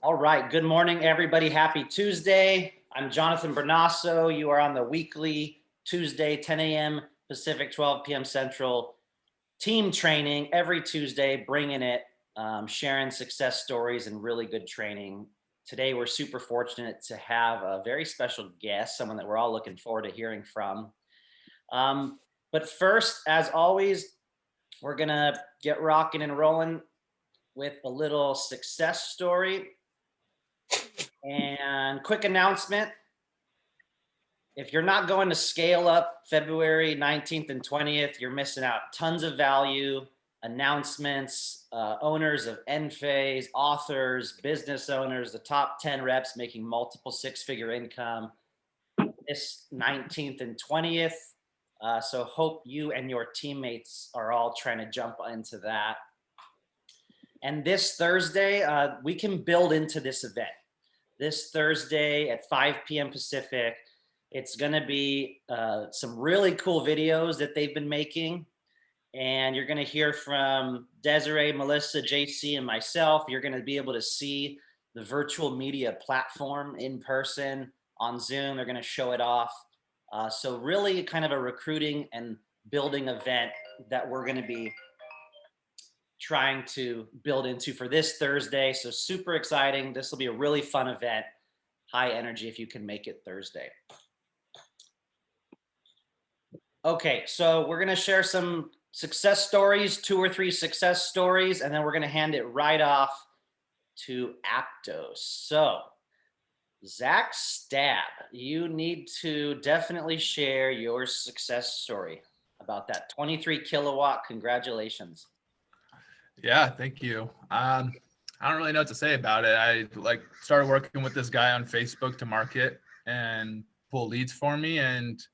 All right. Good morning, everybody. Happy Tuesday. I'm Jonathan Brunasso. You are on the weekly Tuesday, 10 a.m. Pacific, 12 p.m. Central team training every Tuesday, bringing it, sharing success stories and really good training. Today, we're super fortunate to have a very special guest, someone that we're all looking forward to hearing from. But first, as always, we're going to get rocking and rolling with a little success story. And quick announcement, if you're not going to Scale Up February 19th and 20th, you're missing out. Tons of value, announcements, owners of Enphase, authors, business owners, the top 10 reps making multiple six-figure income this 19th and 20th. So hope you and your teammates are all trying to jump into that. And this Thursday, we can build into this event. This Thursday at 5 p.m. Pacific, it's going to be some really cool videos that they've been making. And you're going to hear from Desiree, Melissa, JC, and myself. You're going to be able to see the virtual media platform in person on Zoom. They're going to show it off. So really kind of a recruiting and building event that we're going to be trying to build into for this Thursday. So super exciting. This will be a really fun event. High energy if you can make it Thursday. Okay, so we're going to share some success stories, 2 or 3 success stories, and then we're going to hand it right off to Aptos. So Zach Stab, you need to definitely share your success story about that 23 kilowatt. Congratulations. Yeah, thank you. I don't really know what to say about it. I started working with this guy on Facebook to market and pull leads for me, and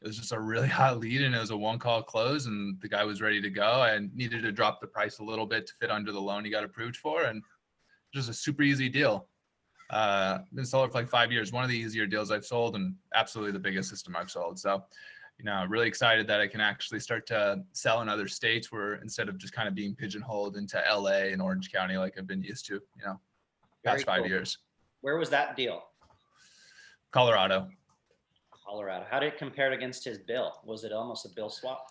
it was just a really hot lead, and it was a one-call close, and the guy was ready to go. I needed to drop the price a little bit to fit under the loan he got approved for, and just a super easy deal. Been solar for like 5 years, one of the easier deals I've sold, and absolutely the biggest system I've sold. So really excited that I can actually start to sell in other states where instead of just kind of being pigeonholed into LA and Orange County like I've been used to, past 5 years. Where was that deal? Colorado. How did it compare against his bill? Was it almost a bill swap?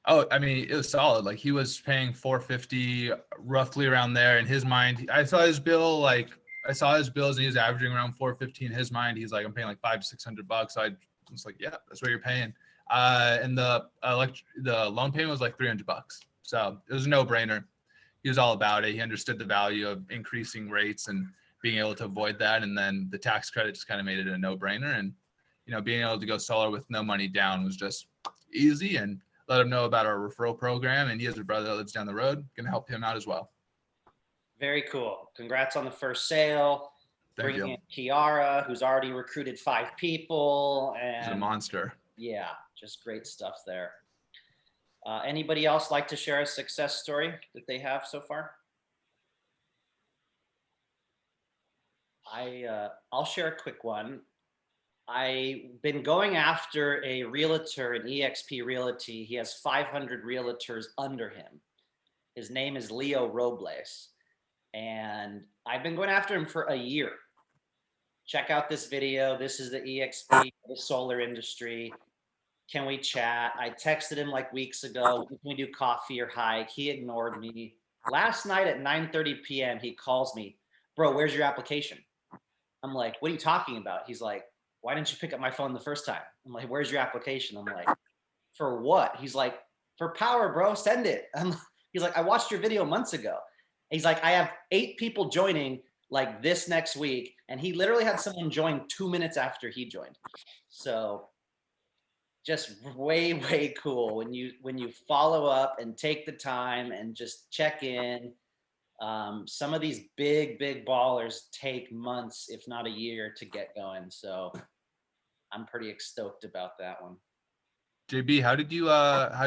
Oh, I mean, it was solid. Like he was paying $450 roughly around there. In his mind, I saw his bill, I saw his bills and he was averaging around $450 in his mind. He's like, I'm paying like $500-600. So I was like, yeah, that's what you're paying. And the loan payment was like $300. So it was a no-brainer. He was all about it. He understood the value of increasing rates and being able to avoid that. And then the tax credit just kind of made it a no-brainer. And, being able to go solar with no money down was just easy. And let him know about our referral program. And he has a brother that lives down the road. Going to help him out as well. Very cool. Congrats on the first sale. Thank you. Bringing in Kiara, who's already recruited 5 people. And he's a monster. Yeah, just great stuff there. Anybody else like to share a success story that they have so far? I'll share a quick one. I've been going after a realtor in eXp Realty. He has 500 realtors under him. His name is Leo Robles. And I've been going after him for a year. Check out this video. This is the eXp, the solar industry. Can we chat? I texted him like weeks ago. Can we do coffee or hike? He ignored me. Last night at 9:30 p.m., he calls me, bro, where's your application? I'm like, what are you talking about? He's like, why didn't you pick up my phone the first time? I'm like, where's your application? I'm like, for what? He's like, for Powur, bro, send it. He's like, I watched your video months ago. He's like, I have 8 people joining like this next week. And he literally had someone join 2 minutes after he joined. So just way, way cool when you follow up and take the time and just check in. Some of these big ballers take months, if not a year, to get going. So I'm pretty stoked about that one. JB, how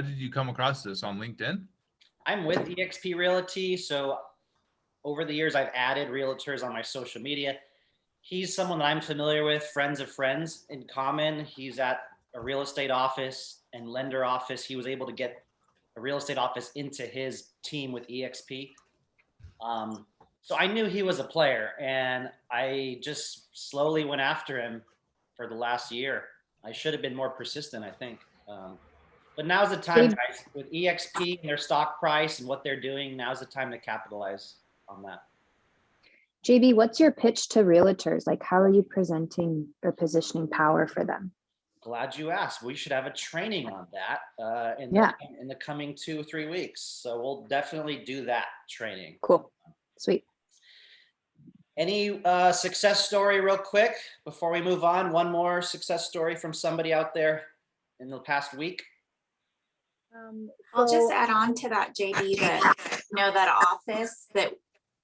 did you come across this on LinkedIn? I'm with eXp Realty. So over the years, I've added realtors on my social media. He's someone that I'm familiar with, friends of friends in common. He's at a real estate office and lender office. He was able to get a real estate office into his team with eXp. So I knew he was a player, and I just slowly went after him for the last year. I should have been more persistent, I think. But now's the time, J- guys. With EXP and their stock price and what they're doing, now's the time to capitalize on that. JB, what's your pitch to realtors? Like, how are you presenting or positioning Powur for them? Glad you asked. We should have a training on that Yeah. in the coming 2 or 3 weeks. So we'll definitely do that training. Cool. Sweet. Any success story real quick before we move on? One more success story from somebody out there in the past week? I'll just add on to that, JD, that, that office that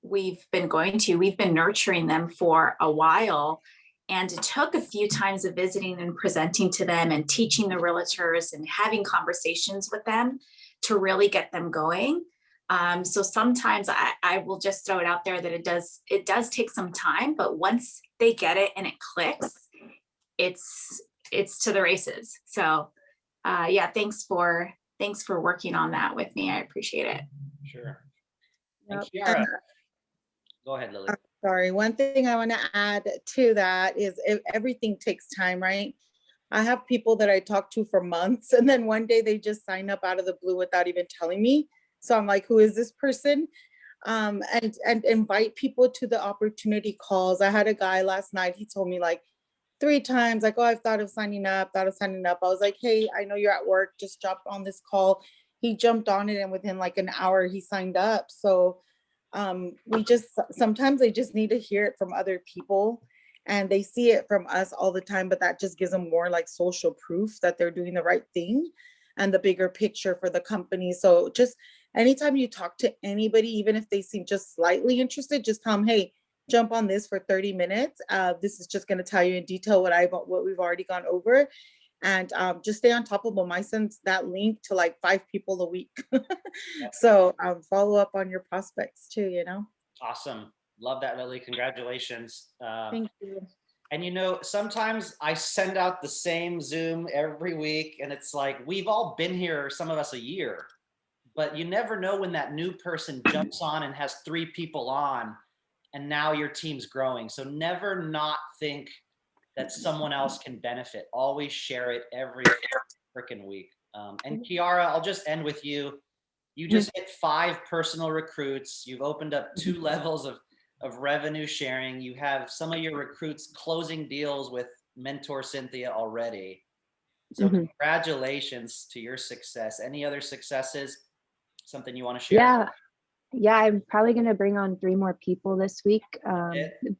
we've been going to, we've been nurturing them for a while. And it took a few times of visiting and presenting to them and teaching the realtors and having conversations with them to really get them going. So sometimes I will just throw it out there that it does take some time, but once they get it and it clicks, it's to the races. So yeah, thanks for working on that with me. I appreciate it. Sure. And Yep. Kiara, go ahead, Lily. Sorry, one thing I want to add to that is everything takes time, right? I have people that I talk to for months, and then one day they just sign up out of the blue without even telling me. So I'm like, who is this person? And invite people to the opportunity calls. I had a guy last night, he told me like 3 times, like, oh, I've thought of signing up. I was like, hey, I know you're at work, just jump on this call. He jumped on it, and within like an hour, he signed up. So sometimes they just need to hear it from other people, and they see it from us all the time, but that just gives them more like social proof that they're doing the right thing and the bigger picture for the company. So just anytime you talk to anybody, even if they seem just slightly interested, just tell them, hey, jump on this for 30 minutes. This is just going to tell you in detail what we've already gone over. And just stay on top of them. I send that link to like 5 people a week. So follow up on your prospects too, Awesome. Love that, Lily. Congratulations. Thank you. And sometimes I send out the same Zoom every week, and it's like, we've all been here, some of us a year, but you never know when that new person jumps on and has 3 people on, and now your team's growing. So never not think that someone else can benefit. Always share it every freaking week. And Kiara, I'll just end with you. You just hit 5 personal recruits. You've opened up 2 levels of revenue sharing. You have some of your recruits closing deals with Mentor Cynthia already. So congratulations to your success. Any other successes? Something you want to share? Yeah, I'm probably going to bring on 3 more people this week.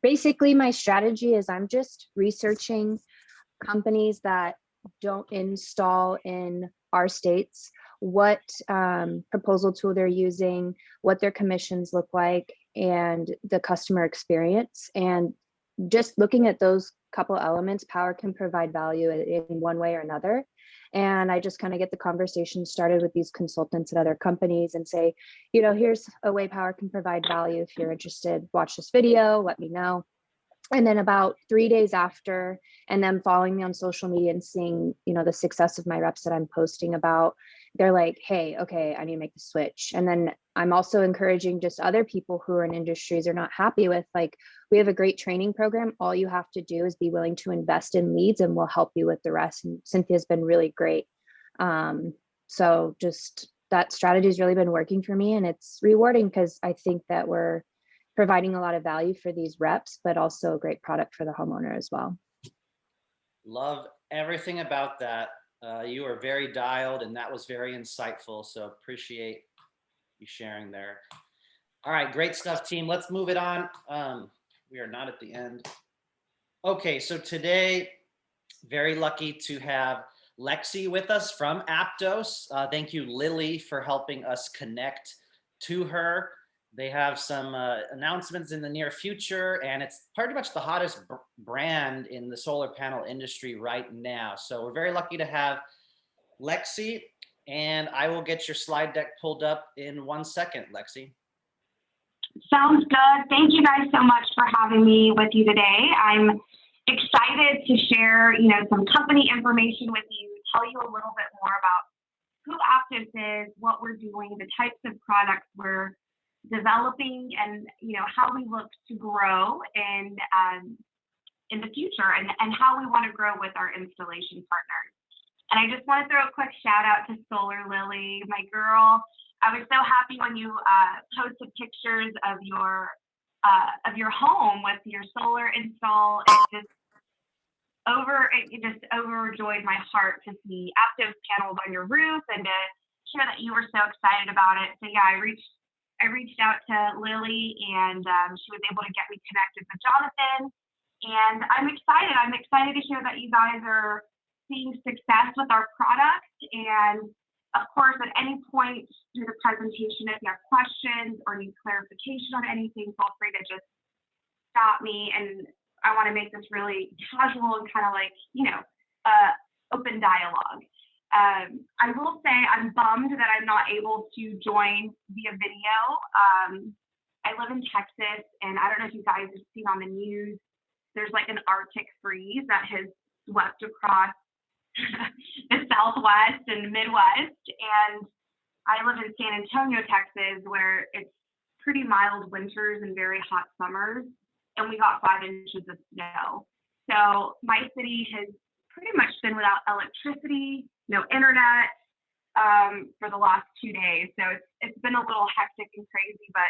Basically, my strategy is I'm just researching companies that don't install in our states, what proposal tool they're using, what their commissions look like, and the customer experience. And just looking at those couple elements, Powur can provide value in one way or another. And I just kind of get the conversation started with these consultants at other companies and say, here's a way Powur can provide value. If you're interested, watch this video, let me know. And then about 3 days after, and them following me on social media and seeing, the success of my reps that I'm posting about, they're like, hey, okay, I need to make the switch. And then I'm also encouraging just other people who are in industries they're not happy with, like, we have a great training program. All you have to do is be willing to invest in leads, and we'll help you with the rest. And Cynthia's been really great. So just that strategy has really been working for me, and it's rewarding because I think that we're providing a lot of value for these reps, but also a great product for the homeowner as well. Love everything about that. You are very dialed, and that was very insightful. So appreciate you sharing there. All right, great stuff, team. Let's move it on. We are not at the end. Okay, so today, very lucky to have Lexie with us from Aptos. Thank you, Lily, for helping us connect to her. They have some announcements in the near future, and it's pretty much the hottest brand in the solar panel industry right now. So we're very lucky to have Lexie, and I will get your slide deck pulled up in 1 second, Lexie. Sounds good. Thank you guys so much for having me with you today. I'm excited to share, some company information with you, tell you a little bit more about who Aptos is, what we're doing, the types of products we're developing and, how we look to grow in the future and how we want to grow with our installation partners. And I just want to throw a quick shout out to Solar Lily, my girl. I was so happy when you posted pictures of your home with your solar install. It just overjoyed my heart to see Aptos panels on your roof and to hear that you were so excited about it. So yeah, I reached out to Lily, and she was able to get me connected with Jonathan. And I'm excited. I'm excited to hear that you guys are seeing success with our product. And of course, at any point through the presentation, if you have questions or need clarification on anything, feel free to just stop me. And I want to make this really casual and kind of like, open dialogue. I will say I'm bummed that I'm not able to join via video. I live in Texas, and I don't know if you guys have seen on the news, there's like an Arctic freeze that has swept across the Southwest and Midwest. And I live in San Antonio, Texas, where it's pretty mild winters and very hot summers. And we got 5 inches of snow. So my city has pretty much been without electricity, no internet for the last 2 days. So it's been a little hectic and crazy, but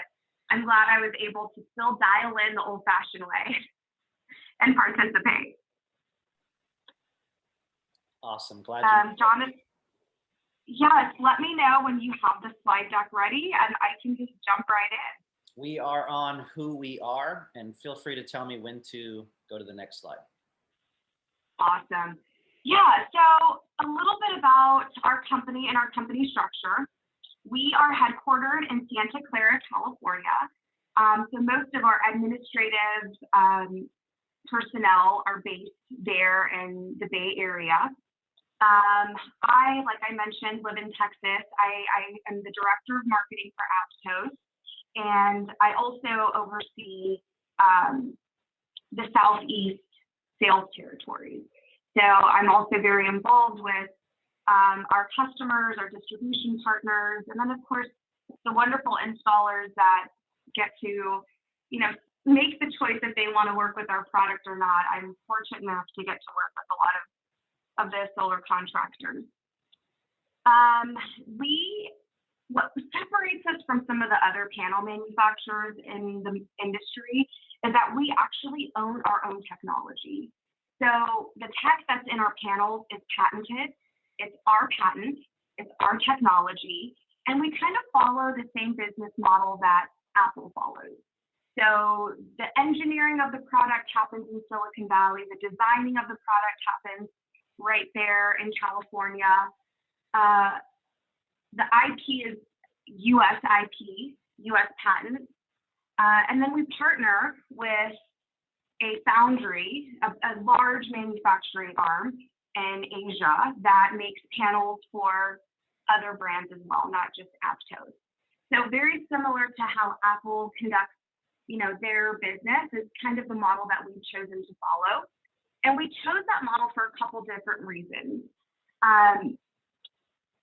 I'm glad I was able to still dial in the old-fashioned way and participate. Awesome. Glad you Jonathan, yes, let me know when you have the slide deck ready and I can just jump right in. We are on who we are, and feel free to tell me when to go to the next slide. Awesome. Yeah, so a little bit about our company and our company structure. We are headquartered in Santa Clara, California. So most of our administrative personnel are based there in the Bay Area. I, like I mentioned, live in Texas. I am the director of marketing for Aptos, and I also oversee the Southeast sales territories. So I'm also very involved with our customers, our distribution partners, and then of course the wonderful installers that get to, make the choice if they want to work with our product or not. I'm fortunate enough to get to work with a lot of the solar contractors. What separates us from some of the other panel manufacturers in the industry is that we actually own our own technology. So the tech that's in our panels is patented. It's our patent, it's our technology, and we kind of follow the same business model that Apple follows. So the engineering of the product happens in Silicon Valley, the designing of the product happens right there in California. The IP is US IP, US patent. And then we partner with a foundry, a large manufacturing arm in Asia that makes panels for other brands as well, not just Aptos. So very similar to how Apple conducts, their business is kind of the model that we've chosen to follow. And we chose that model for a couple different reasons.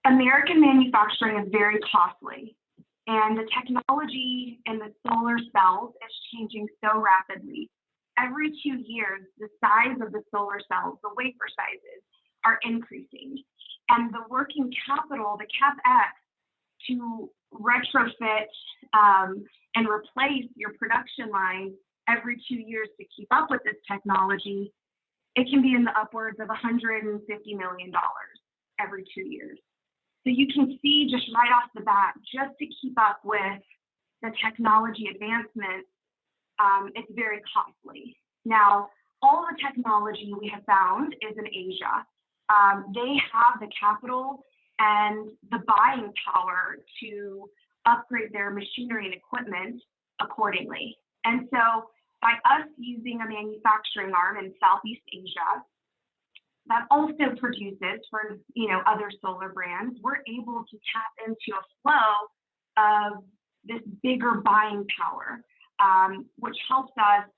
American manufacturing is very costly, and the technology in the solar cells is changing so rapidly. Every 2 years, the size of the solar cells, the wafer sizes, are increasing. And the working capital, the CapEx, to retrofit and replace your production line every 2 years to keep up with this technology, it can be in the upwards of $150 million every 2 years. So you can see just right off the bat, just to keep up with the technology advancements, it's very costly. Now, all the technology we have found is in Asia. They have the capital and the buying power to upgrade their machinery and equipment accordingly. And so by us using a manufacturing arm in Southeast Asia that also produces for other solar brands, we're able to tap into a flow of this bigger buying power, which helps us,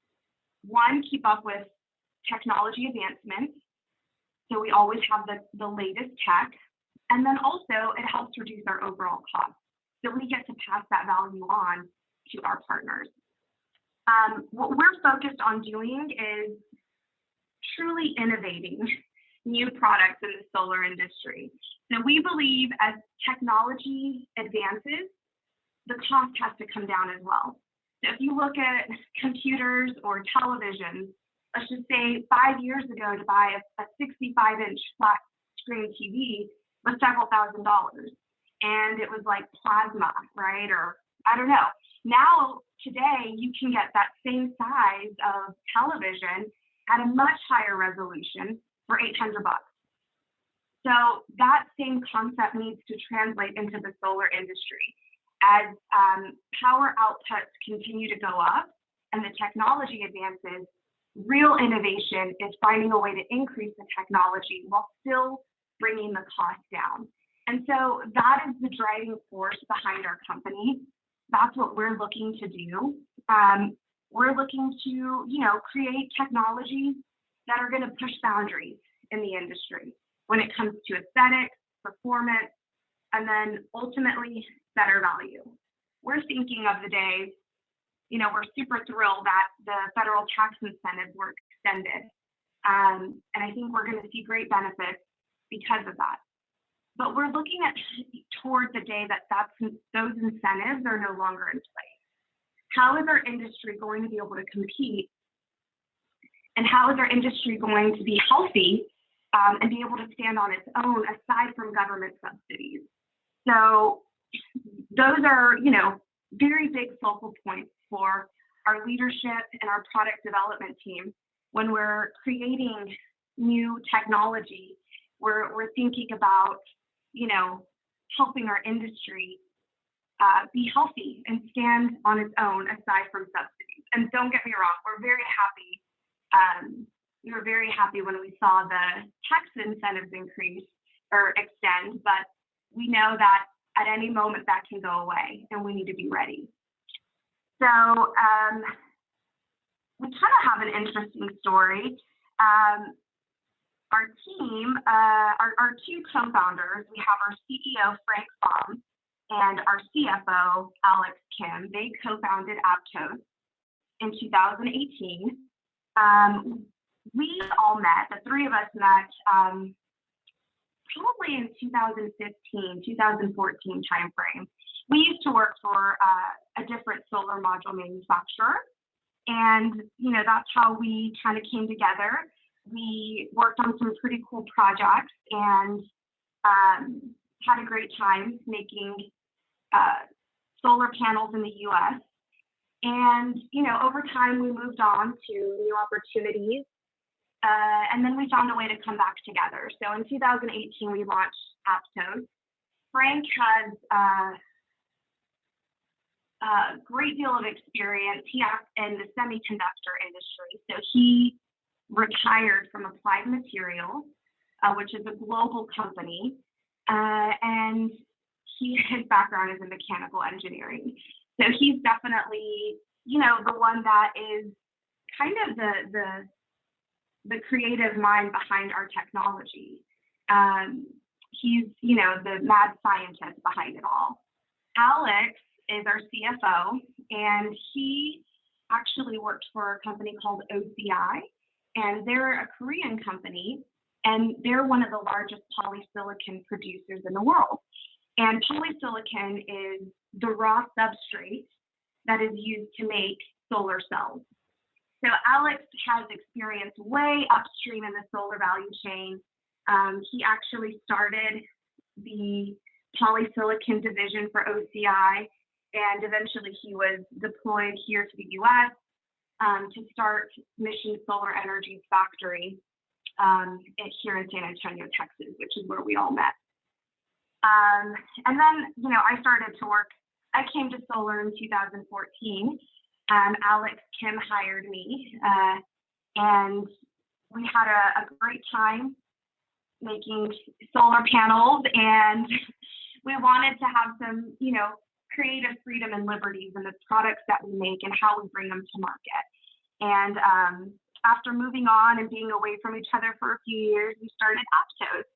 one, keep up with technology advancements. So we always have the latest tech. And then also it helps reduce our overall cost. So we get to pass that value on to our partners. What we're focused on doing is truly innovating new products in the solar industry. So we believe as technology advances, the cost has to come down as well. So if you look at computers or televisions, let's just say 5 years ago to buy a 65-inch flat screen TV was several $1,000s. And it was like plasma, right? Or I don't know. Now, today, you can get that same size of television at a much higher resolution for $800. So that same concept needs to translate into the solar industry. As power outputs continue to go up and the technology advances, real innovation is finding a way to increase the technology while still bringing the cost down. And so that is the driving force behind our company. That's what we're looking to do. We're looking to, create technologies that are going to push boundaries in the industry when it comes to aesthetics, performance, and then ultimately better value. We're thinking of the days, we're super thrilled that the federal tax incentives were extended. And I think we're going to see great benefits because of that. But we're looking toward the day that those incentives are no longer in place. How is our industry going to be able to compete? And how is our industry going to be healthy and be able to stand on its own aside from government subsidies? So those are, very big focal points for our leadership and our product development team. When we're creating new technology, we're thinking about, helping our industry be healthy and stand on its own aside from subsidies. And don't get me wrong, we're very happy. We were very happy when we saw the tax incentives increase or extend, but we know that at any moment that can go away and we need to be ready. So we kind of have an interesting story. Our team, our two co-founders, we have our CEO, Frank Baum, and our CFO, Alex Kim. They co-founded Aptos in 2018. We all met, the three of us met probably in 2015, 2014 timeframe. We used to work for a different solar module manufacturer. And, that's how we kind of came together. We worked on some pretty cool projects and had a great time making solar panels in the US. And, over time, we moved on to new opportunities. And then we found a way to come back together. So in 2018, we launched Aptos. Frank has a great deal of experience. He acts in the semiconductor industry. So he retired from Applied Materials, which is a global company. And his background is in mechanical engineering. So he's definitely, the one that is kind of the creative mind behind our technology. He's, the mad scientist behind it all. Alex is our CFO, and he actually worked for a company called OCI, and they're a Korean company, and they're one of the largest polysilicon producers in the world. And polysilicon is the raw substrate that is used to make solar cells. So Alex has experience way upstream in the solar value chain. He actually started the polysilicon division for OCI, and eventually he was deployed here to the US to start Mission Solar Energy's factory here in San Antonio, Texas, which is where we all met. And then, I started to work. I came to solar in 2014. Alex Kim hired me, and we had a great time making solar panels, and we wanted to have some, creative freedom and liberties in the products that we make and how we bring them to market. And after moving on and being away from each other for a few years, we started Aptos.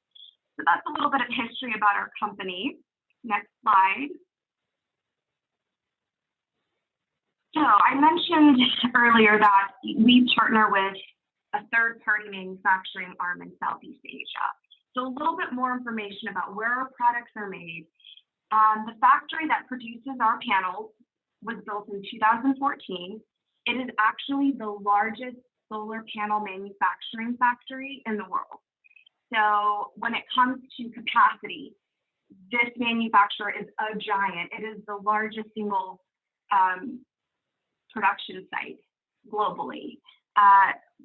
So that's a little bit of history about our company. Next slide. So I mentioned earlier that we partner with a third-party manufacturing arm in Southeast Asia. So a little bit more information about where our products are made. The factory that produces our panels was built in 2014. It is actually the largest solar panel manufacturing factory in the world. So when it comes to capacity, this manufacturer is a giant. It is the largest single production site globally.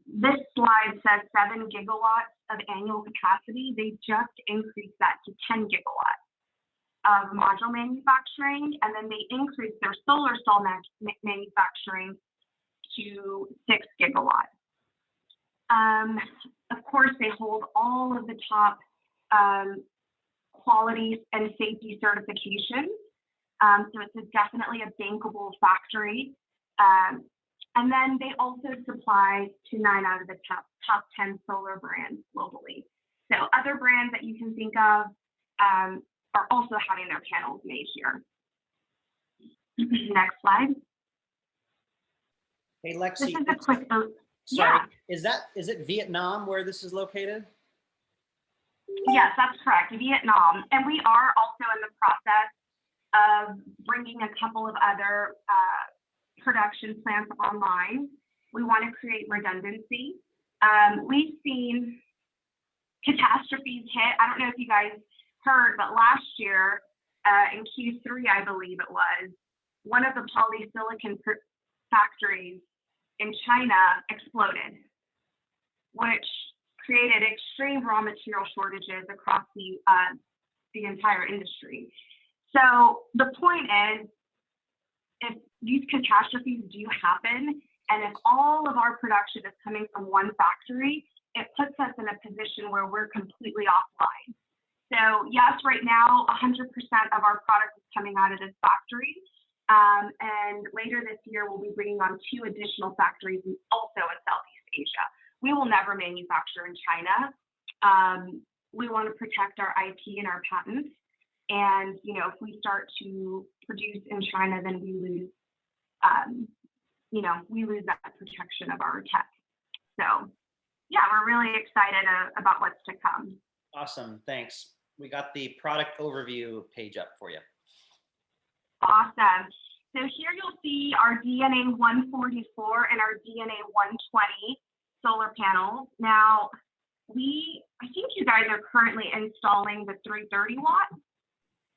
This slide says 7 gigawatts of annual capacity. They just increased that to 10 gigawatts of module manufacturing, and then they increased their solar cell manufacturing to 6 gigawatts. Of course, they hold all of the top quality and safety certifications. So it's definitely a bankable factory. And then they also supply to 9 out of the top 10 solar brands globally. So other brands that you can think of are also having their panels made here. Next slide. Hey, This Lexie, is a quick, sorry, yeah. is it Vietnam where this is located? Yes, that's correct, Vietnam. And we are also in the process of bringing a couple of other production plants online. We want to create redundancy. We've seen catastrophes hit. I don't know if you guys heard, but last year in Q3, I believe it was, one of the polysilicon factories in China exploded, which created extreme raw material shortages across the entire industry. So the point is, if these catastrophes do happen, and if all of our production is coming from one factory, it puts us in a position where we're completely offline. So yes, right now, 100% of our product is coming out of this factory. And later this year, we'll be bringing on 2 additional factories also in Southeast Asia. We will never manufacture in China. We want to protect our IP and our patents. And, you know, if we start to produce in China, then we lose, we lose that protection of our tech. So, yeah, we're really excited about what's to come. Awesome, thanks. We got the product overview page up for you. Awesome. So here you'll see our DNA 144 and our DNA 120 solar panels. Now, I think you guys are currently installing the 330 watt.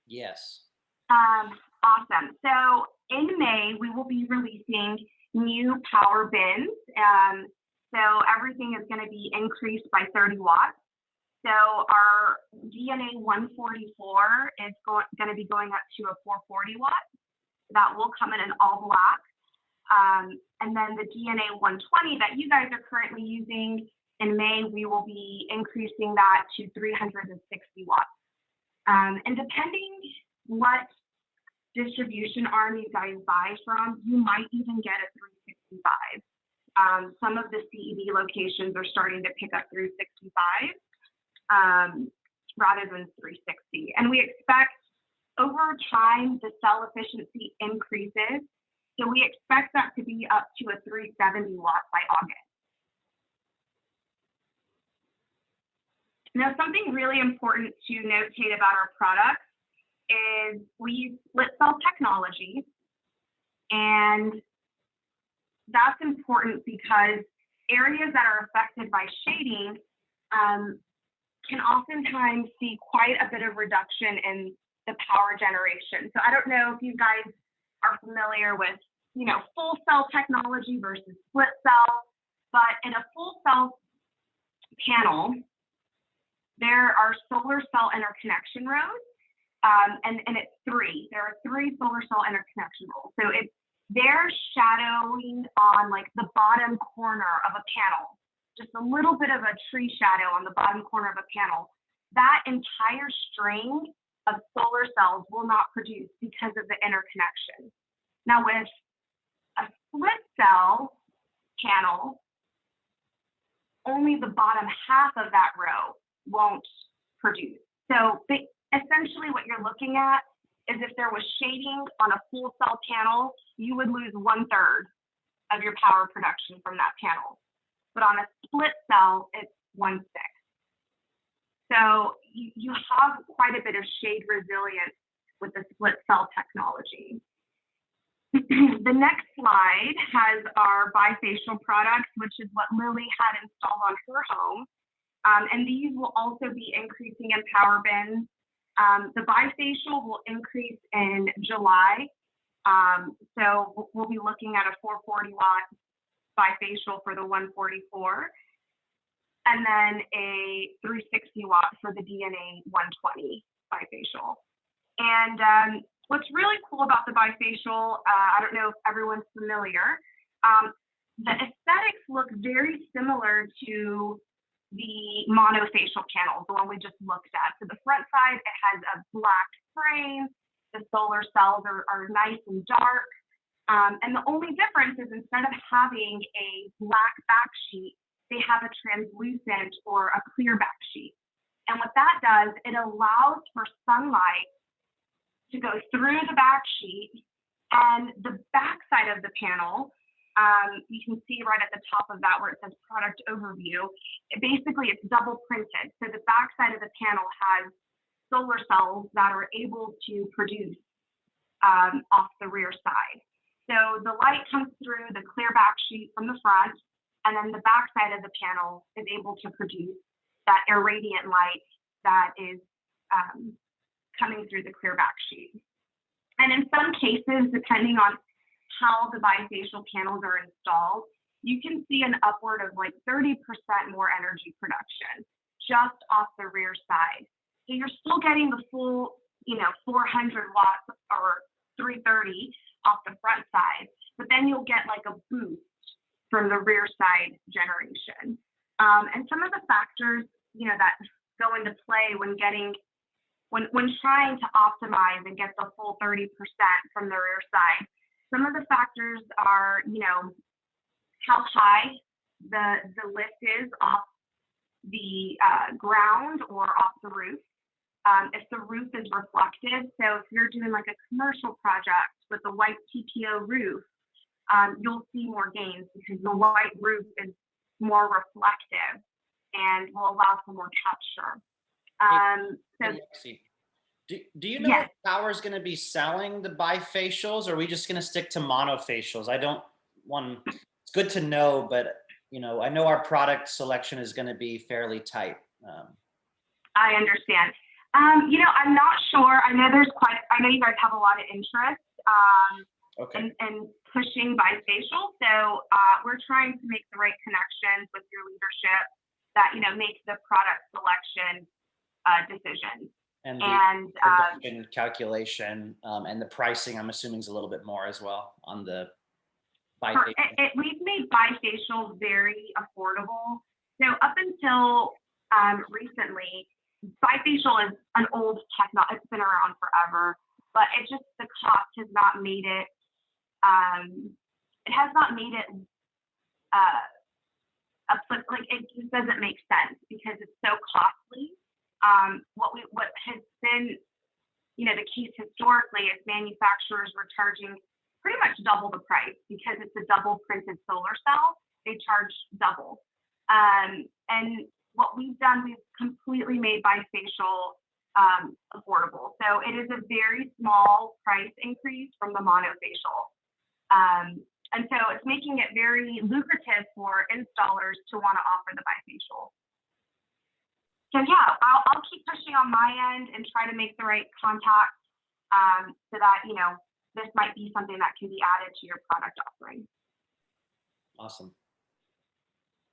Yes. Awesome. So in May, we will be releasing new power bins. So everything is going to be increased by 30 watts. So our DNA 144 is going to be going up to a 440 watt. That will come in an all black. And then the DNA 120 that you guys are currently using in May, we will be increasing that to 360 watts. And depending what distribution arm you guys buy from, you might even get a 365. Some of the CED locations are starting to pick up 365 rather than 360. And we expect over time, the cell efficiency increases. So we expect that to be up to a 370 watt by August. Now, something really important to notate about our products is we use split cell technology. And that's important because areas that are affected by shading can oftentimes see quite a bit of reduction in the power generation. So I don't know if you guys are familiar with, full cell technology versus split cell, but in a full cell panel, there are solar cell interconnection rows, and it's 3. There are 3 solar cell interconnection rows. So they're shadowing on like the bottom corner of a panel, just a little bit of a tree shadow on the bottom corner of a panel. That entire string of solar cells will not produce because of the interconnection. Now with a split cell panel, only the bottom half of that row won't produce. So essentially what you're looking at is if there was shading on a full cell panel, you would lose 1/3 of your power production from that panel. But on a split cell, it's 1/6. So you have quite a bit of shade resilience with the split cell technology. The next slide has our bifacial products, which is what Lily had installed on her home. And these will also be increasing in power bins. The bifacial will increase in July. So we'll be looking at a 440 watt bifacial for the 144, and then a 360 watt for the DNA 120 bifacial. And what's really cool about the bifacial, I don't know if everyone's familiar, the aesthetics look very similar to the monofacial panel, the one we just looked at. So the front side, it has a black frame. The solar cells are nice and dark. And the only difference is instead of having a black back sheet, they have a translucent or a clear back sheet. And what that does, it allows for sunlight to go through the back sheet, and the back side of the panel, you can see right at the top of that where it says product overview, it's double printed. So the back side of the panel has solar cells that are able to produce off the rear side. So the light comes through the clear back sheet from the front, and then the back side of the panel is able to produce that irradiant light that is coming through the clear back sheet. And in some cases, depending on how the bifacial panels are installed, you can see an upward of like 30% more energy production just off the rear side. So you're still getting the full, 400 watts or 330 off the front side, but then you'll get like a boost from the rear side generation. And some of the factors, that go into play when trying to optimize and get the full 30% from the rear side. Some of the factors are, how high the lift is off the ground or off the roof. If the roof is reflective, so if you're doing like a commercial project with a white TPO roof, you'll see more gains because the white roof is more reflective and will allow for more capture. Do you know if Powur is going to be selling the bifacials, or are we just going to stick to monofacials? It's good to know, but I know our product selection is going to be fairly tight. I understand. I'm not sure. I know you guys have a lot of interest in pushing bifacial. So we're trying to make the right connections with your leadership that, make the product selection decisions. And the production calculation and the pricing, I'm assuming, is a little bit more as well on the bifacial. We've made bifacial very affordable. So up until recently, bifacial is an old technology. It's been around forever, but the cost has not made it. It has not made it it just doesn't make sense because it's so costly. What has been, the case historically is manufacturers were charging pretty much double the price because it's a double printed solar cell. They charge double. And what we've done, we've completely made bifacial affordable. So it is a very small price increase from the monofacial. And so it's making it very lucrative for installers to want to offer the bifacial. So yeah, I'll keep pushing on my end and try to make the right contact so that, this might be something that can be added to your product offering. Awesome.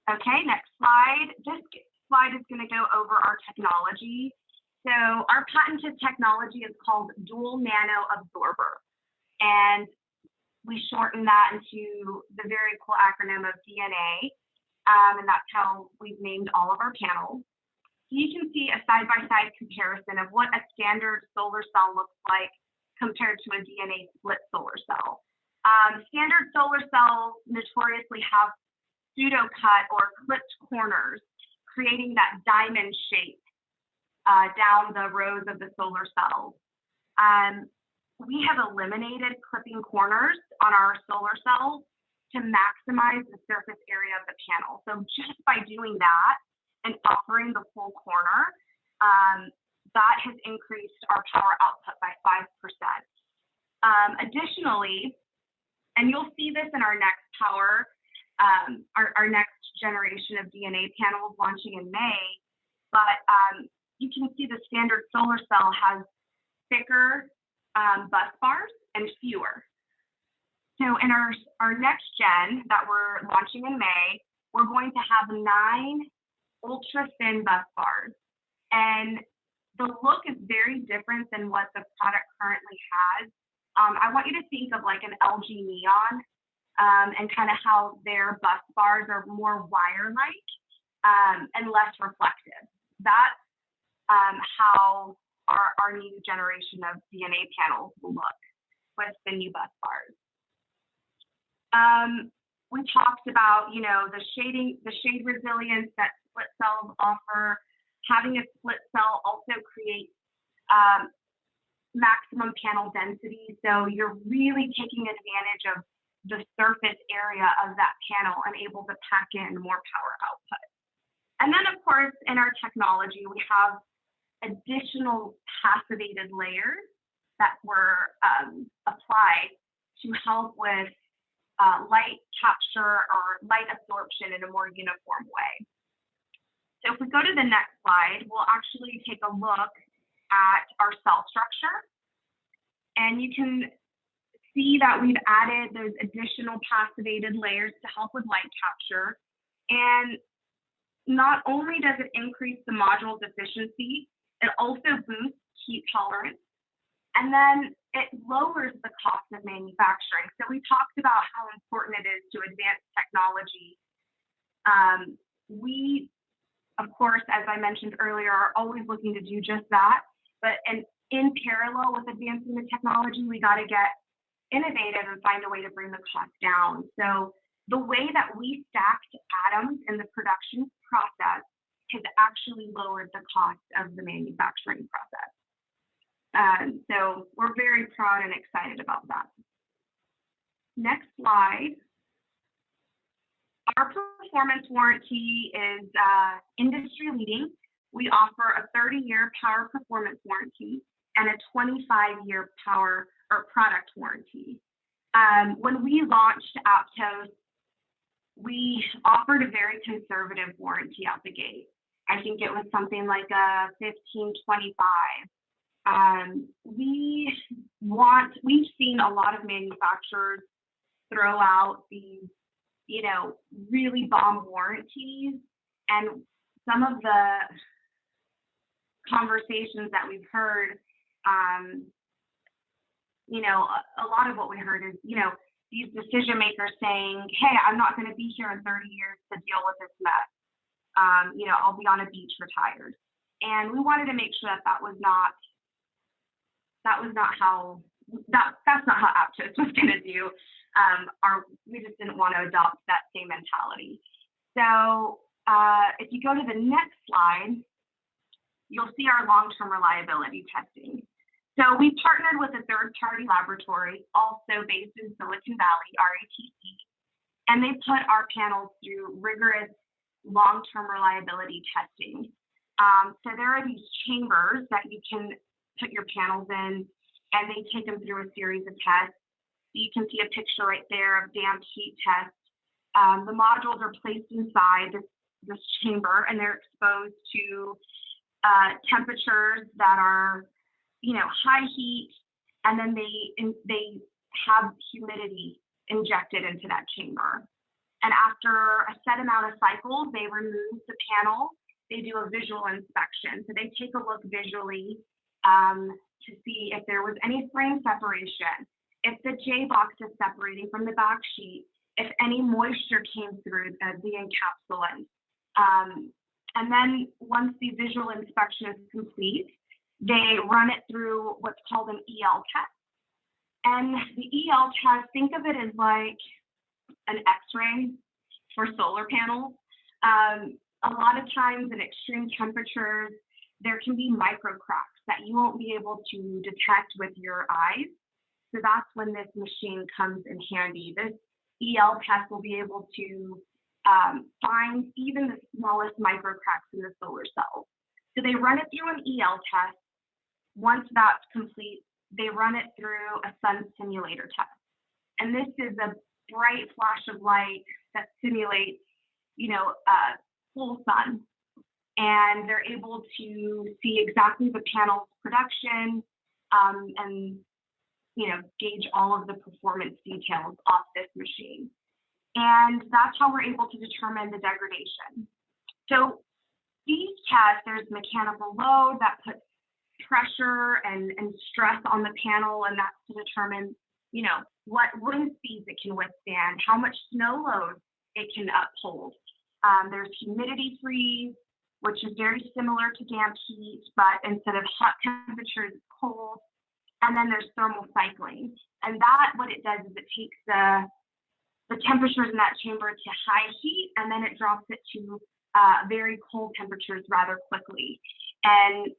Okay, next slide. This slide is going to go over our technology. So our patented technology is called dual nano absorber. And we shorten that into the very cool acronym of DNA. And that's how we've named all of our panels. You can see a side-by-side comparison of what a standard solar cell looks like compared to a DNA split solar cell. Standard solar cells notoriously have pseudo-cut or clipped corners, creating that diamond shape down the rows of the solar cells. we have eliminated clipping corners on our solar cells to maximize the surface area of the panel. So just by doing that and offering the full corner, that has increased our power output by 5%. Additionally, and you'll see this in our next our next generation of DNA panels launching in May, but you can see the standard solar cell has thicker bus bars and fewer. So in our next gen that we're launching in May, we're going to have 9 ultra thin bus bars. And the look is very different than what the product currently has. I want you to think of like an LG Neon and kind of how their bus bars are more wire-like and less reflective. That's how our new generation of DNA panels will look with the new bus bars. We talked about, the shade resilience that split cells offer. Having a split cell also creates maximum panel density. So you're really taking advantage of the surface area of that panel and able to pack in more power output. And then of course, in our technology, we have additional passivated layers that were applied to help with light capture or light absorption in a more uniform way. So if we go to the next slide, we'll actually take a look at our cell structure. And you can see that we've added those additional passivated layers to help with light capture. And not only does it increase the module's efficiency, it also boosts heat tolerance. And then it lowers the cost of manufacturing. So we talked about how important it is to advance technology. We, of course, as I mentioned earlier, are always looking to do just that. But in parallel with advancing the technology, we got to get innovative and find a way to bring the cost down. So the way that we stacked atoms in the production process has actually lowered the cost of the manufacturing process. So we're very proud and excited about that. Next slide. Our performance warranty is industry leading. We offer a 30-year power performance warranty and a 25-year power or product warranty. When we launched Aptos, we offered a very conservative warranty out the gate. I think it was something like a 1525. We've seen a lot of manufacturers throw out these, really bomb warranties, and some of the conversations that we've heard, a lot of what we heard is, these decision makers saying, hey, I'm not going to be here in 30 years to deal with this mess. I'll be on a beach retired. And we wanted to make sure that that's not how Aptos was going to do. We just didn't want to adopt that same mentality. So if you go to the next slide, you'll see our long-term reliability testing. So we partnered with a third-party laboratory, also based in Silicon Valley, RATC, and they put our panels through rigorous long-term reliability testing. So there are these chambers that you can put your panels in, and they take them through a series of tests. You can see a picture right there of damp heat test. The modules are placed inside this chamber, and they're exposed to temperatures that are, high heat, and then they have humidity injected into that chamber. And after a set amount of cycles, they remove the panel. They do a visual inspection. So they take a look visually to see if there was any frame separation, if the J box is separating from the back sheet, if any moisture came through the encapsulant. And then once the visual inspection is complete, they run it through what's called an EL test. And the EL test, think of it as like an X-ray for solar panels. A lot of times at extreme temperatures, there can be micro cracks that you won't be able to detect with your eyes. So that's when this machine comes in handy. This EL test will be able to find even the smallest micro cracks in the solar cells. So they run it through an EL test. Once that's complete, they run it through a sun simulator test. And this is a bright flash of light that simulates, full sun. And they're able to see exactly the panel's production and, gauge all of the performance details off this machine. And that's how we're able to determine the degradation. So these tests, there's mechanical load that puts pressure and stress on the panel, and that's to determine, what wind speeds it can withstand, how much snow load it can uphold. There's humidity freeze, which is very similar to damp heat, but instead of hot temperatures, it's cold. And then there's thermal cycling. And that, what it does is it takes the temperatures in that chamber to high heat, and then it drops it to very cold temperatures rather quickly. And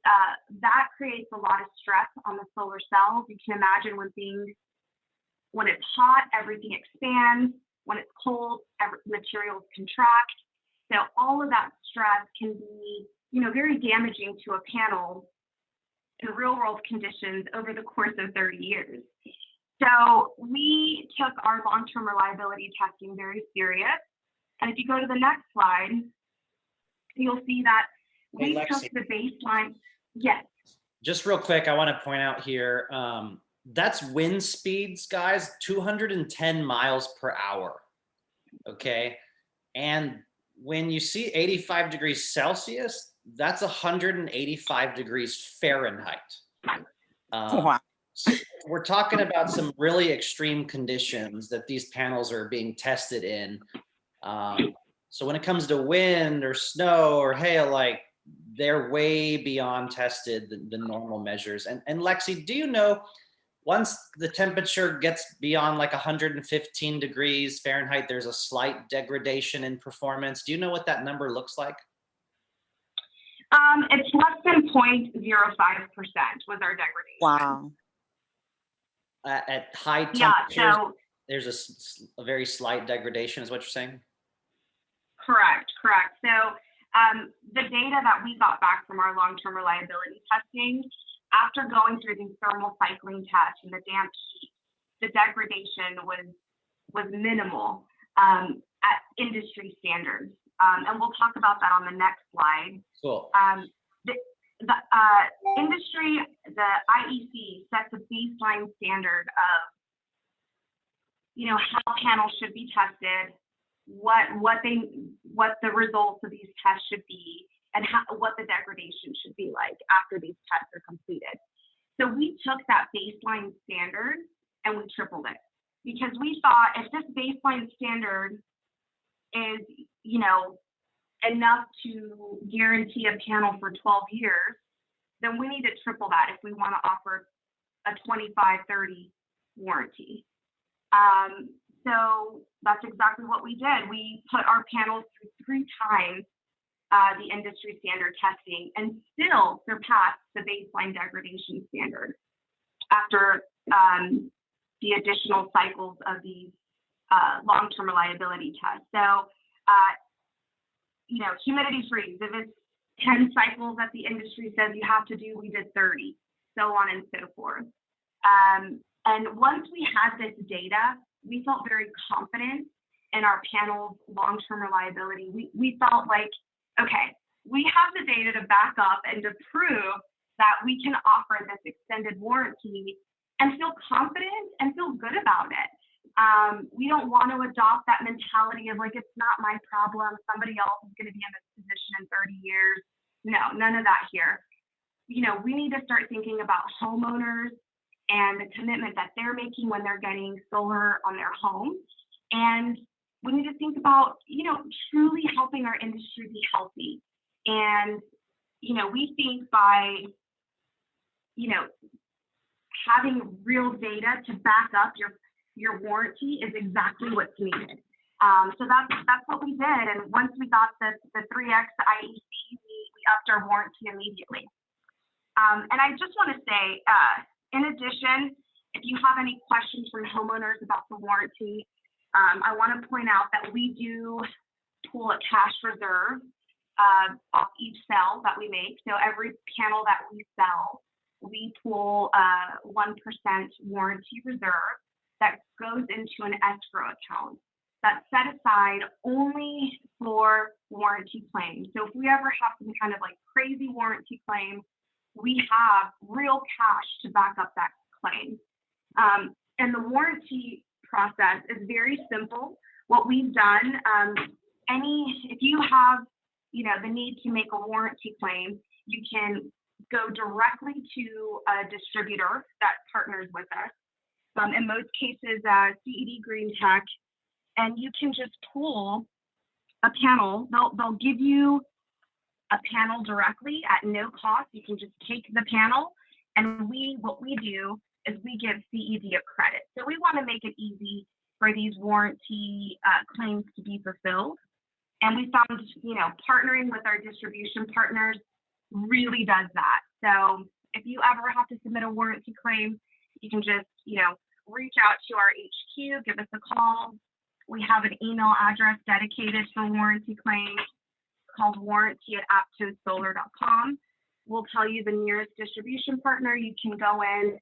that creates a lot of stress on the solar cells. You can imagine when it's hot, everything expands. When it's cold, materials contract. So all of that stress can be, very damaging to a panel in real world conditions over the course of 30 years. So we took our long-term reliability testing very serious. And if you go to the next slide, you'll see that we took the baseline. Yes. Just real quick, I want to point out here, that's wind speeds, guys, 210 miles per hour. Okay. And when you see 85 degrees Celsius, that's 185 degrees Fahrenheit. Wow. So we're talking about some really extreme conditions that these panels are being tested in. So when it comes to wind or snow or hail, like, they're way beyond tested the normal measures. And Lexie, do you know, once the temperature gets beyond like 115 degrees Fahrenheit, there's a slight degradation in performance. Do you know what that number looks like? It's less than 0.05% was our degradation. Wow. At high temperatures, Yeah, so there's a very slight degradation, is what you're saying? correct. So the data that we got back from our long-term reliability testing, after going through these thermal cycling tests and the damp heat, the degradation was minimal at industry standards. And we'll talk about that on the next slide. Cool. The industry, the IEC sets a baseline standard of, how panels should be tested, what the results of these tests should be, and what the degradation should be like after these tests are completed. So we took that baseline standard and we tripled it, because we thought if this baseline standard is, enough to guarantee a panel for 12 years, then we need to triple that if we want to offer a 25-30 warranty. So that's exactly what we did. We put our panels through 3 times the industry standard testing and still surpassed the baseline degradation standard after the additional cycles of these long-term reliability tests. So, humidity freeze, if it's 10 cycles that the industry says you have to do, we did 30, so on and so forth. And once we had this data, we felt very confident in our panel's long-term reliability. We felt like, okay, we have the data to back up and to prove that we can offer this extended warranty and feel confident and feel good about it. We don't want to adopt that mentality of like, it's not my problem, somebody else is going to be in this position in 30 years. No, none of that here. We need to start thinking about homeowners and the commitment that they're making when they're getting solar on their home. And we need to think about, truly helping our industry be healthy. And, we think by, having real data to back up your warranty is exactly what's needed. So that's what we did. And once we got the 3X IEC, we upped our warranty immediately. And I just want to say, in addition, If you have any questions from homeowners about the warranty, I want to point out that we do pull a cash reserve off each sale that we make. So every panel that we sell, we pull a 1% warranty reserve that goes into an escrow account that's set aside only for warranty claims. So if we ever have some kind of like crazy warranty claim, we have real cash to back up that claim. And the warranty process is very simple. What we've done, if you have, the need to make a warranty claim, you can go directly to a distributor that partners with us. In most cases, CED Green Tech, and you can just pull a panel. They'll give you a panel directly at no cost. You can just take the panel, and what we do is we give CED a credit. So we want to make it easy for these warranty claims to be fulfilled. And we found, partnering with our distribution partners really does that. So if you ever have to submit a warranty claim, you can just, reach out to our HQ, give us a call. We have an email address dedicated for warranty claims called warranty@aptossolar.com. We'll tell you the nearest distribution partner. You can go in.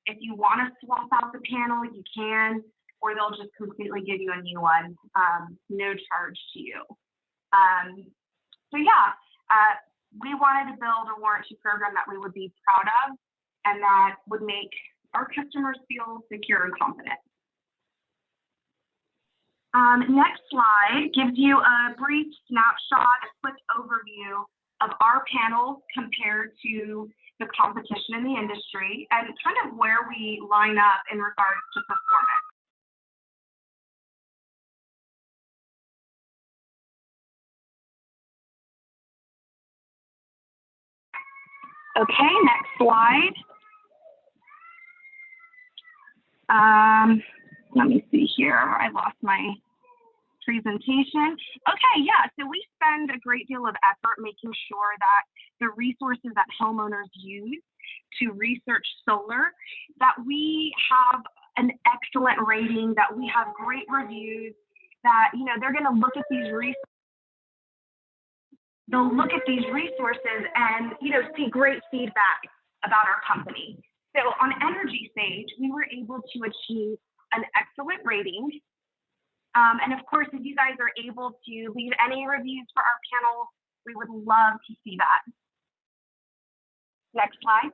If you want to swap out the panel, you can, or they'll just completely give you a new one, no charge to you. We wanted to build a warranty program that we would be proud of and that would make our customers feel secure and confident. Next slide gives you a brief snapshot, a quick overview of our panels compared to the competition in the industry and kind of where we line up in regards to performance. Okay, next slide. Let me see here. I lost my presentation. Okay, yeah, so we spend a great deal of effort making sure that the resources that homeowners use to research solar, that we have an excellent rating, that we have great reviews, that, they're going to look at these resources. They'll look at these resources and, see great feedback about our company. So on Energy Sage, we were able to achieve an excellent rating. And of course, if you guys are able to leave any reviews for our panel, we would love to see that. Next slide.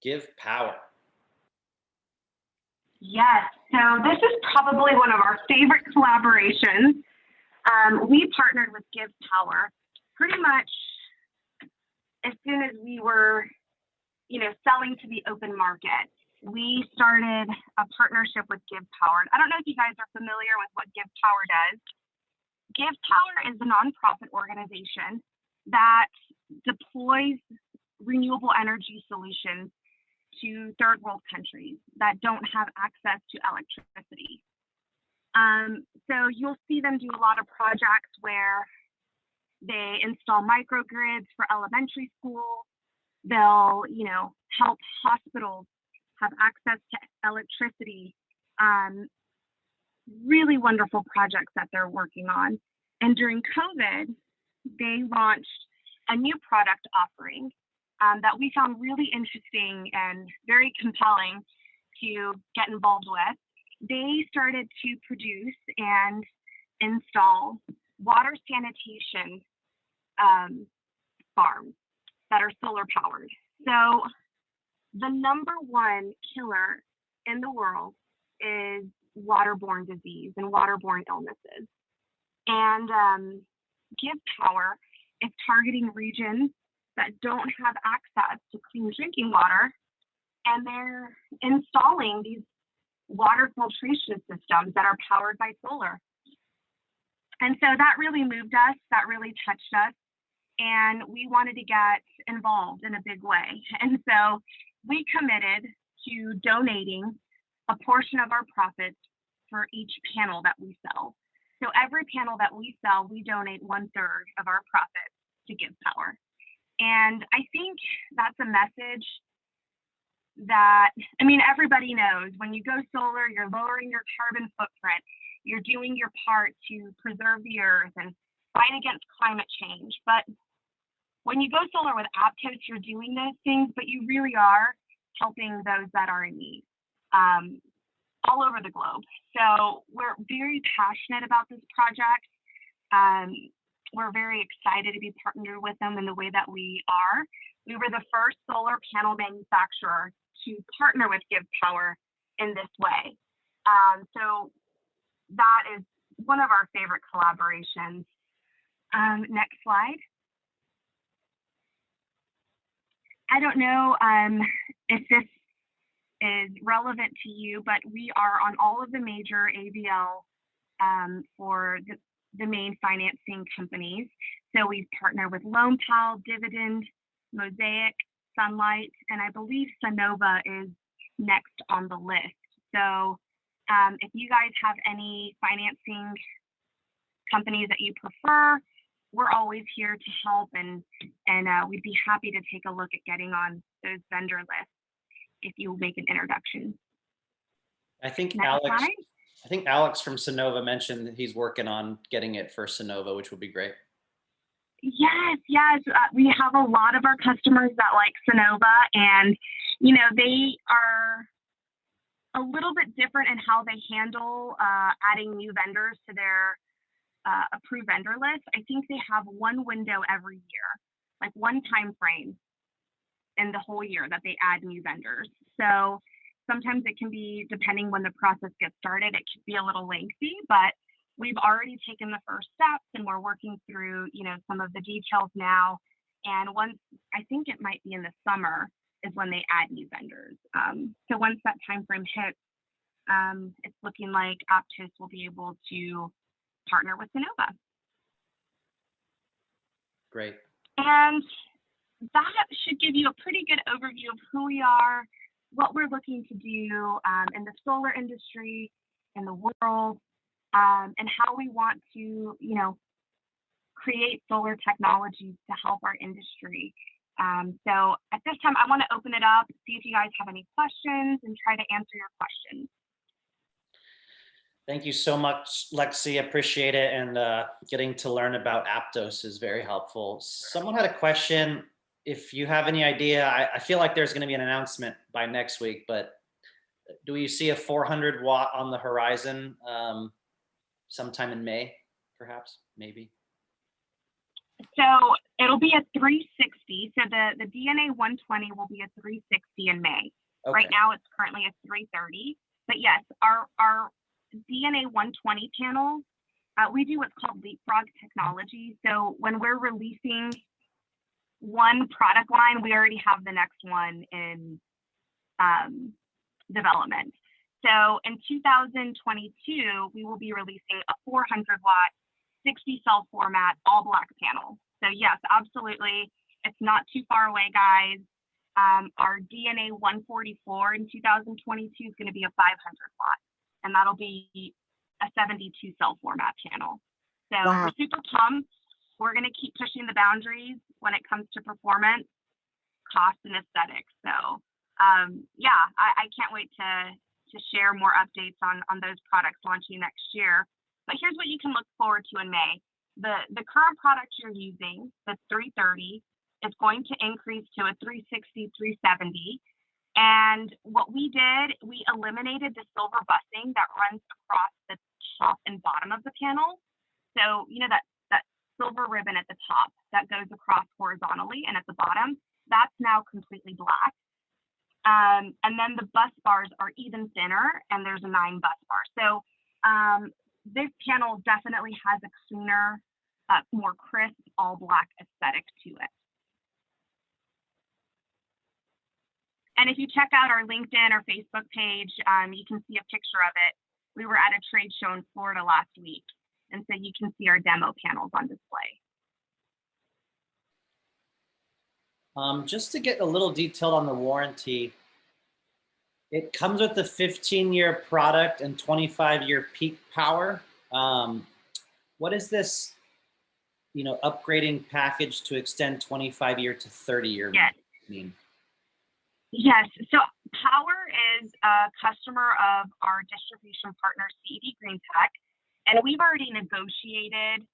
Give power. Yes, so this is probably one of our favorite collaborations. We partnered with Give Power pretty much as soon as we were, selling to the open market. We started a partnership with Give Power. I don't know if you guys are familiar with what Give Power does. Give Power is a nonprofit organization that deploys renewable energy solutions to third world countries that don't have access to electricity. So you'll see them do a lot of projects where they install microgrids for elementary school. They'll, help hospitals have access to electricity. Really wonderful projects that they're working on. And during COVID, they launched a new product offering that we found really interesting and very compelling to get involved with. They started to produce and install water sanitation farms that are solar powered. So the #1 killer in the world is waterborne disease and waterborne illnesses. And Give Power is targeting regions that don't have access to clean drinking water, and they're installing these water filtration systems that are powered by solar. And so that really moved us, that really touched us, and we wanted to get involved in a big way. And so we committed to donating a portion of our profits for each panel that we sell. So every panel that we sell, we donate 1/3 of our profits to give power. And I think that's a message that, I mean, everybody knows when you go solar, you're lowering your carbon footprint, you're doing your part to preserve the earth and fight against climate change. But when you go solar with Aptos, you're doing those things, but you really are helping those that are in need all over the globe. So we're very passionate about this project. We're very excited to be partnered with them in the way that we are. We were the first solar panel manufacturer to partner with Give Power in this way. So that is one of our favorite collaborations. Next slide. I don't know if this is relevant to you, but we are on all of the major AVL for the main financing companies. So we've partnered with LoanPal, Dividend, Mosaic, Sunlight, and I believe Sonova is next on the list. So if you guys have any financing companies that you prefer, we're always here to help, and we'd be happy to take a look at getting on those vendor lists if you make an introduction. I think Next Alex. slide. I think Alex from Sonova mentioned that he's working on getting it for Sonova, which would be great. Yes, yes. We have a lot of our customers that like Sonova, and you know, they are a little bit different in how they handle adding new vendors to their approved vendor list. I think they have one window every year, like one time frame in the whole year that they add new vendors. So sometimes it can be, depending when the process gets started, it could be a little lengthy, but we've already taken the first steps and we're working through, you know, some of the details now. And once, I think it might be in the summer, is when they add new vendors. So once that time frame hits, it's looking like Aptos will be able to partner with Sonova. Great. And that should give you a pretty good overview of who we are, what we're looking to do in the solar industry, in the world, and how we want to, you know, create solar technologies to help our industry. So at this time, I want to open it up, see if you guys have any questions, and try to answer your questions. Thank you so much, Lexie. Appreciate it. And getting to learn about Aptos is very helpful. Someone had a question. If you have any idea, I feel like there's going to be an announcement by next week, but do we see a 400 watt on the horizon sometime in May, perhaps, maybe? So it'll be a 360. So the DNA 120 will be a 360 in May. Okay. Right now it's currently a 330. But yes, our DNA 120 panels, we do what's called leapfrog technology. So when we're releasing one product line, we already have the next one in development. So in 2022, we will be releasing a 400 watt, 60 cell format, all black panel. So yes, absolutely. It's not too far away, guys. Our DNA 144 in 2022 is going to be a 500 watt, and that'll be a 72 cell format panel. So Wow. We're super pumped. We're going to keep pushing the boundaries when it comes to performance, cost, and aesthetics. So yeah, I can't wait to share more updates on those products launching next year. But here's what you can look forward to in May. The current product you're using, the 330, is going to increase to a 360, 370. And what we did, we eliminated the silver busing that runs across the top and bottom of the panel. So, you know, that silver ribbon at the top that goes across horizontally and at the bottom, that's now completely black. And then the bus bars are even thinner, and there's a 9 bus bar. So this panel definitely has a cleaner, more crisp, all black aesthetic to it. And if you check out our LinkedIn or Facebook page, you can see a picture of it. We were at a trade show in Florida last week, and so you can see our demo panels on display. Just to get a little detailed on the warranty, it comes with a 15-year product and 25-year peak power. What is this upgrading package to extend 25-year to 30-year Yes. mean? Yes. So Powur is a customer of our distribution partner, CED Green Tech, and we've already negotiated,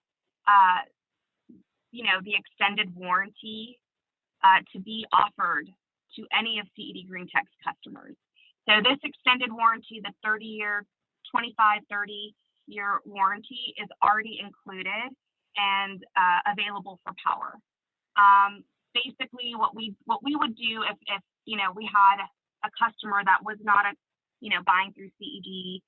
the extended warranty to be offered to any of CED Green Tech's customers. So this extended warranty, the 30-year, 25, 30-year warranty is already included and available for Powur. Basically, what we would do if we had a customer that was not buying through CED,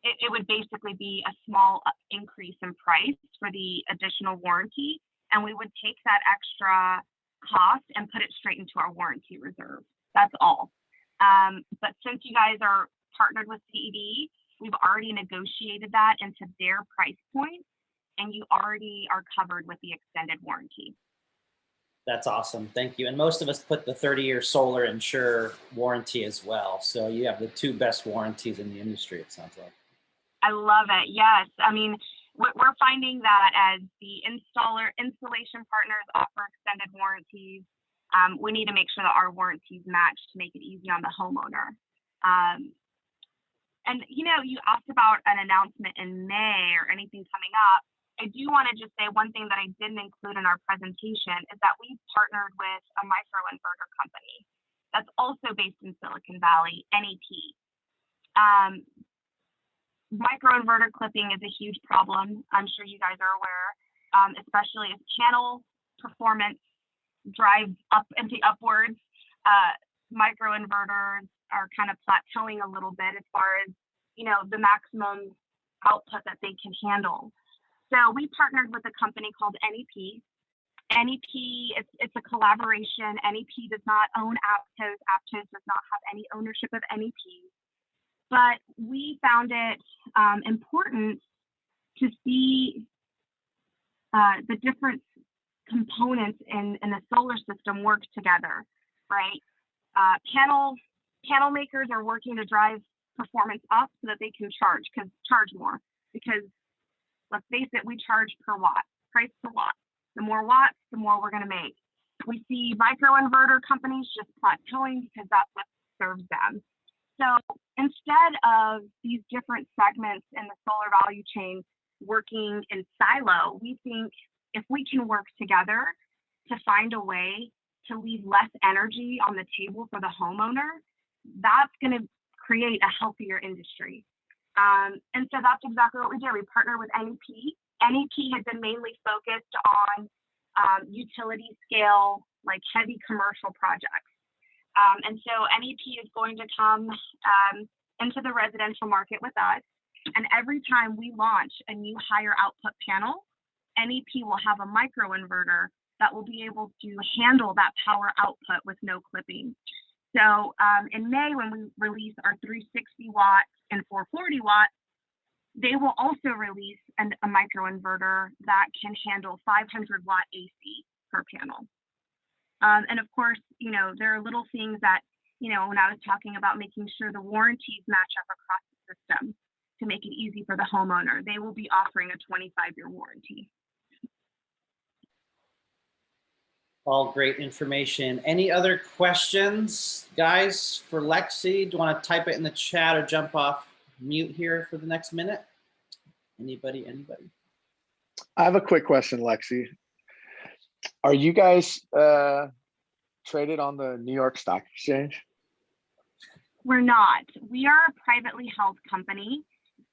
it would basically be a small increase in price for the additional warranty, and we would take that extra cost and put it straight into our warranty reserve. That's all. But since you guys are partnered with CED, we've already negotiated that into their price point, and you already are covered with the extended warranty. That's awesome. Thank you. And most of us put the 30-year solar insure warranty as well. So you have the two best warranties in the industry, it sounds like. I love it. Yes. I mean, we're finding that as the installation partners offer extended warranties, we need to make sure that our warranties match to make it easy on the homeowner. And you asked about an announcement in May or anything coming up. I do want to just say one thing that I didn't include in our presentation is that we've partnered with a microinverter company that's also based in Silicon Valley, NEP. Microinverter clipping is a huge problem. I'm sure you guys are aware, especially as panel performance drives up and upwards. Microinverters are kind of plateauing a little bit as far as the maximum output that they can handle. So we partnered with a company called NEP. NEP, it's a collaboration. NEP does not own Aptos. Aptos does not have any ownership of NEP. But we found it important to see the different components in the solar system work together, right? Panel makers are working to drive performance up so that they can charge more. Because let's face it, we charge per watt, price per watt. The more watts, the more we're going to make. We see microinverter companies just plateauing because that's what serves them. So instead of these different segments in the solar value chain working in silo, we think if we can work together to find a way to leave less energy on the table for the homeowner, that's going to create a healthier industry. And so that's exactly what we did. We partnered with NEP. NEP had been mainly focused on utility scale, like heavy commercial projects. And so NEP is going to come into the residential market with us. And every time we launch a new higher output panel, NEP will have a microinverter that will be able to handle that power output with no clipping. So in May, when we release our 360 watt and 440 watt, they will also release a microinverter that can handle 500 watt AC per panel. And of course, there are little things that, when I was talking about making sure the warranties match up across the system to make it easy for the homeowner, they will be offering a 25-year warranty. All great information. Any other questions, guys, for Lexie? Do you want to type it in the chat or jump off mute here for the next minute? Anybody? I have a quick question, Lexie. Are you guys traded on the New York Stock Exchange? We're not. We are a privately held company.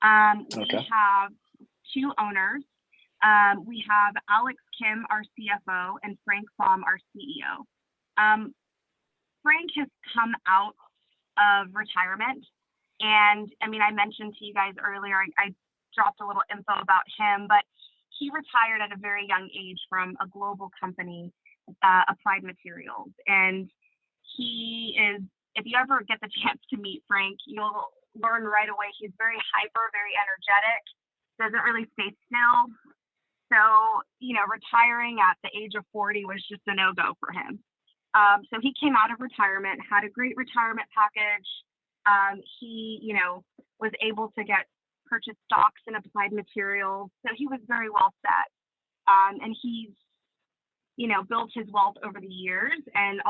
We have two owners. We have Alex Kim, our CFO, and Frank Baum, our CEO. Frank has come out of retirement. And I mean, I mentioned to you guys earlier, I dropped a little info about him, but he retired at a very young age from a global company, Applied Materials. And he is, if you ever get the chance to meet Frank, you'll learn right away. He's very hyper, very energetic, doesn't really stay still. So, retiring at the age of 40 was just a no-go for him. So he came out of retirement, had a great retirement package. He, was able to get purchased stocks and applied materials. So he was very well set. And he's, built his wealth over the years. And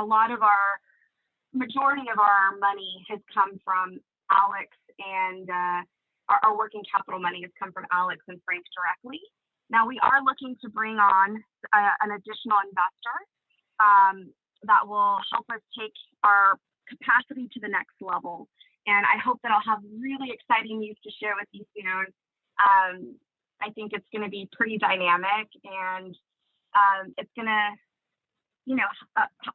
majority of our money has come from Alex, and our working capital money has come from Alex and Frank directly. Now we are looking to bring on an additional investor that will help us take our capacity to the next level. And I hope that I'll have really exciting news to share with you soon. I think it's going to be pretty dynamic, and it's going to,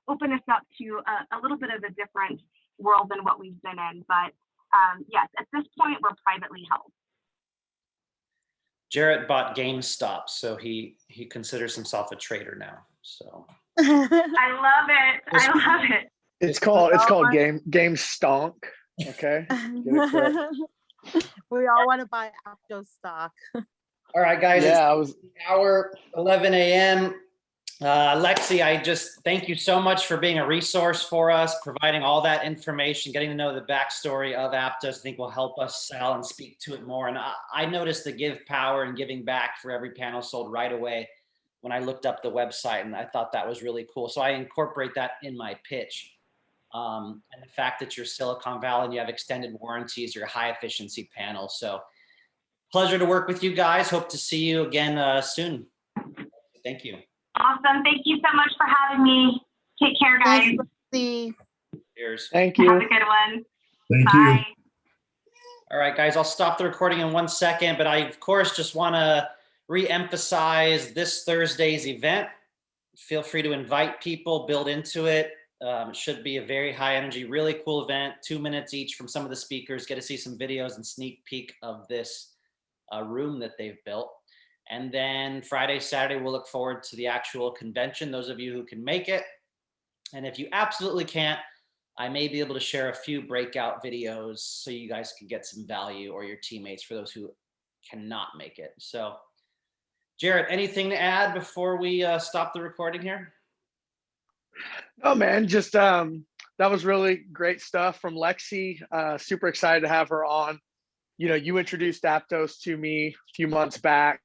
open us up to a little bit of a different world than what we've been in. But yes, at this point, we're privately held. Jarrett bought GameStop, so he considers himself a trader now. So I love it. I love it. It's called game stonk. Okay. Get it correct. We all want to buy Aptos stock. All right, guys. Yeah, it's hour 11 a.m. Lexie, I just thank you so much for being a resource for us, providing all that information, getting to know the backstory of Aptos. I think will help us sell and speak to it more. And I noticed the give power and giving back for every panel sold right away when I looked up the website, and I thought that was really cool. So I incorporate that in my pitch. And the fact that you're Silicon Valley and you have extended warranties, you're a high efficiency panel. So pleasure to work with you guys. Hope to see you again soon. Thank you. Awesome. Thank you so much for having me. Take care, guys. See. Cheers. Thank you. Have a good one. Thank Bye. you. All right, guys, I'll stop the recording in 1 second, but I, of course, just want to re-emphasize this Thursday's event. Feel free to invite people, build into it. It should be a very high energy, really cool event, 2 minutes each from some of the speakers, get to see some videos and sneak peek of this room that they've built. And then Friday, Saturday, we'll look forward to the actual convention, those of you who can make it. And if you absolutely can't, I may be able to share a few breakout videos so you guys can get some value, or your teammates for those who cannot make it. So, Jarrett, anything to add before we stop the recording here? Oh man, just that was really great stuff from Lexie. Super excited to have her on. You introduced Aptos to me a few months back.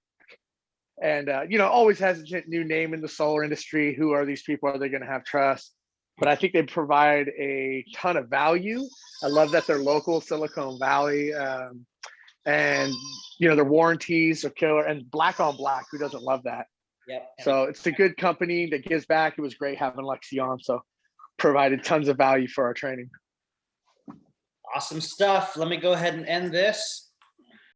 And, always hesitant, new name in the solar industry. Who are these people? Are they going to have trust? But I think they provide a ton of value. I love that they're local, Silicon Valley. And, their warranties are killer. And black on black, who doesn't love that? Yep. So it's a good company that gives back. It was great having Lexie on. So provided tons of value for our training. Awesome stuff. Let me go ahead and end this.